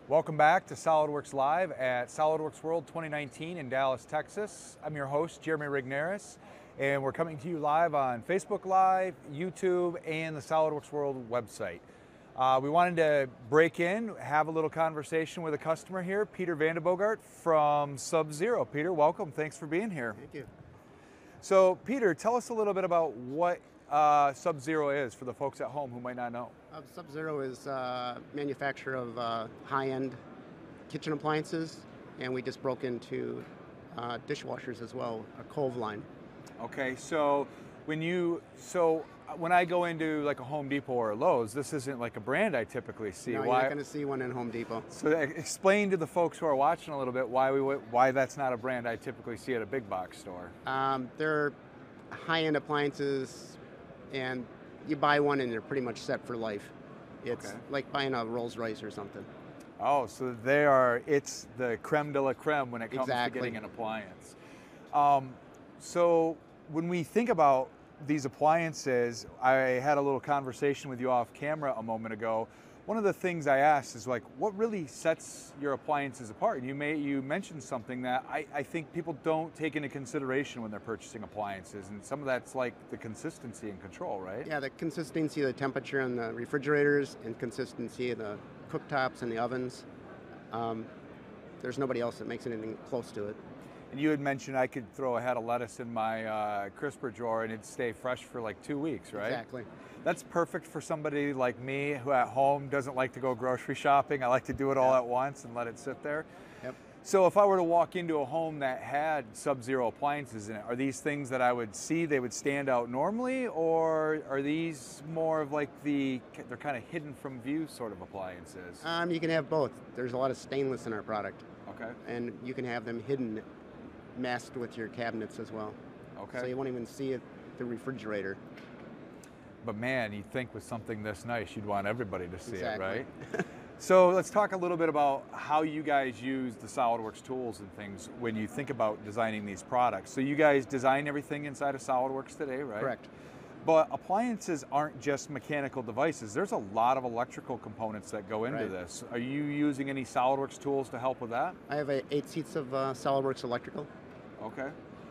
Welcome back to SolidWorks Live at SolidWorks World 2019 in Dallas, Texas. I'm your host, Jeremy Rigneris, and we're coming to you live on Facebook Live, YouTube, and the SolidWorks World website. We wanted to break in, have a little conversation with a customer here, Peter Van De Bogart from Subzero. Peter, welcome. Thanks for being here. Thank you. So, Peter, tell us a little bit about what Subzero is for the folks at home who might not know. Subzero is a manufacturer of high-end kitchen appliances, and we just broke into dishwashers as well, a Cove line. Okay, so when I go into like a Home Depot or a Lowe's, this isn't like a brand I typically see. No, you're not going to see one in Home Depot. So explain to the folks who are watching a little bit why that's not a brand I typically see at a big box store. They're high-end appliances, and you buy one and they're pretty much set for life. It's like buying a Rolls Royce or something. Oh, so it's the creme de la creme when it comes to getting an appliance. So when we think about these appliances, I had a little conversation with you off camera a moment ago. One of the things I asked is like, what really sets your appliances apart? And you mentioned something that I think people don't take into consideration when they're purchasing appliances, and some of that's like the consistency and control, right? Yeah, the consistency of the temperature in the refrigerators and consistency of the cooktops and the ovens. There's nobody else that makes anything close to it. And you had mentioned I could throw a head of lettuce in my crisper drawer and it'd stay fresh for like 2 weeks, right? Exactly. That's perfect for somebody like me who at home doesn't like to go grocery shopping. I like to do it all at once and let it sit there. Yep. So if I were to walk into a home that had Subzero appliances in it, are these things that I would see, they would stand out normally, or are these more of like they're kind of hidden from view sort of appliances? You can have both. There's a lot of stainless in our product. Okay. And you can have them hidden, masked with your cabinets as well. Okay. So you won't even see it, the refrigerator. But man, you'd think with something this nice, you'd want everybody to see it, Exactly. right? So let's talk a little bit about how you guys use the SolidWorks tools and things when you think about designing these products. So you guys design everything inside of SolidWorks today, right? Correct. But appliances aren't just mechanical devices. There's a lot of electrical components that go into this. Are you using any SolidWorks tools to help with that? I have 8 seats of SolidWorks Electrical. Okay.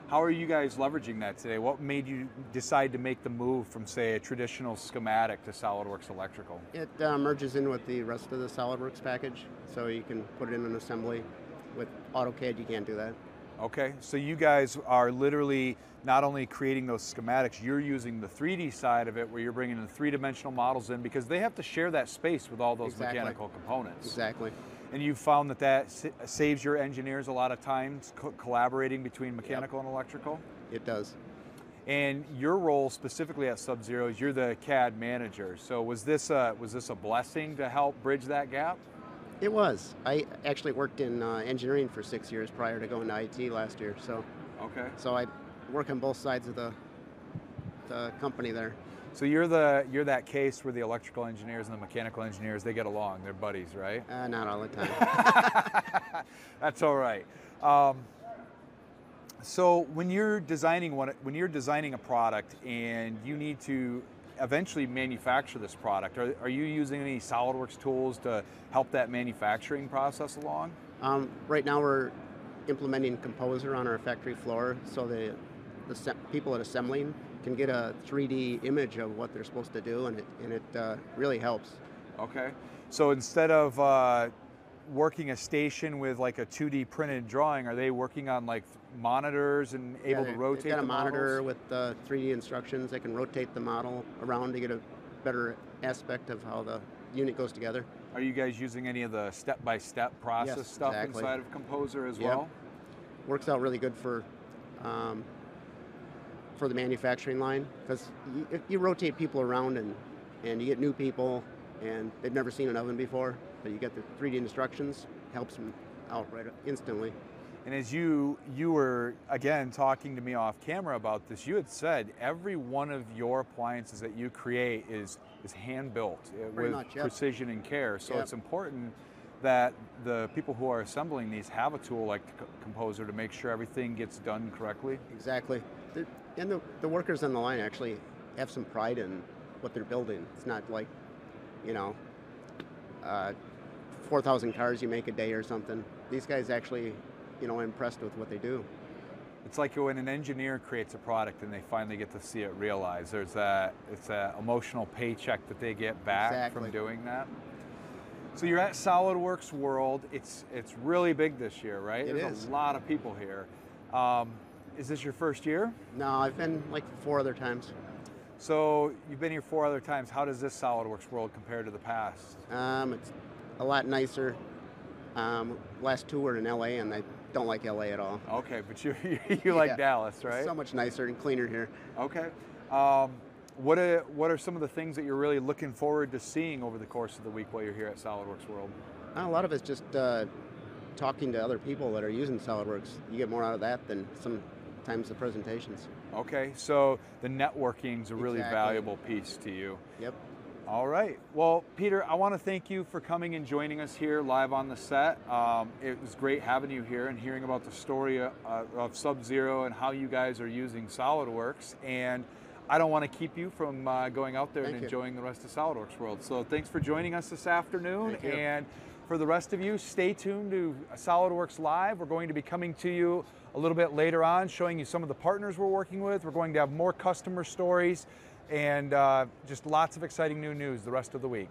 How are you guys leveraging that today? What made you decide to make the move from, say, a traditional schematic to SolidWorks Electrical? It merges in with the rest of the SolidWorks package, so you can put it in an assembly. With AutoCAD, you can't do that. Okay, so you guys are literally not only creating those schematics, you're using the 3D side of it where you're bringing the three-dimensional models in because they have to share that space with all those mechanical components. Exactly. And you've found that saves your engineers a lot of times collaborating between mechanical and electrical? It does. And your role specifically at Subzero is you're the CAD manager. So was this a blessing to help bridge that gap? It was. I actually worked in engineering for 6 years prior to going to IT last year. So I work on both sides of the company there. So you're that case where the electrical engineers and the mechanical engineers, they get along, they're buddies, right? Not all the time. That's all right. So when you're designing a product and you need to eventually manufacture this product, are you using any SolidWorks tools to help that manufacturing process along? Right now we're implementing Composer on our factory floor, so the people at assembling can get a 3D image of what they're supposed to do, and it really helps. Okay, so instead of working a station with like a 2D printed drawing, are they working on like monitors and able to rotate the They've got a monitor models? with 3D instructions. They can rotate the model around to get a better aspect of how the unit goes together. Are you guys using any of the step-by-step process stuff inside of Composer as well? Works out really good for the manufacturing line, because you rotate people around and you get new people and they've never seen an oven before, but you get the 3D instructions, helps them out right instantly. And as you were, again, talking to me off camera about this, you had said every one of your appliances that you create is hand-built with precision and care. So it's important that the people who are assembling these have a tool like Composer to make sure everything gets done correctly. Exactly. And the workers on the line actually have some pride in what they're building. It's not like, 4,000 cars you make a day or something. These guys actually, you know, impressed with what they do. It's like when an engineer creates a product and they finally get to see it realized. It's an emotional paycheck that they get back from doing that. So you're at SolidWorks World. It's really big this year, right? There's a lot of people here. Is this your first year? No, I've been like 4 other times. So you've been here 4 other times. How does this SolidWorks World compare to the past? It's a lot nicer. Last 2 were in LA, and I don't like LA at all. Okay, but you like Dallas, right? It's so much nicer and cleaner here. Okay. What are some of the things that you're really looking forward to seeing over the course of the week while you're here at SolidWorks World? A lot of it's just talking to other people that are using SolidWorks. You get more out of that than sometimes the presentations. Okay, so the networking is a really valuable piece to you. Yep. All right. Well, Peter, I want to thank you for coming and joining us here live on the set. It was great having you here and hearing about the story of Subzero and how you guys are using SolidWorks. And I don't want to keep you from going out there and enjoying the rest of SolidWorks World. So thanks for joining us this afternoon. And for the rest of you, stay tuned to SolidWorks Live. We're going to be coming to you a little bit later on, showing you some of the partners we're working with. We're going to have more customer stories and just lots of exciting new news the rest of the week.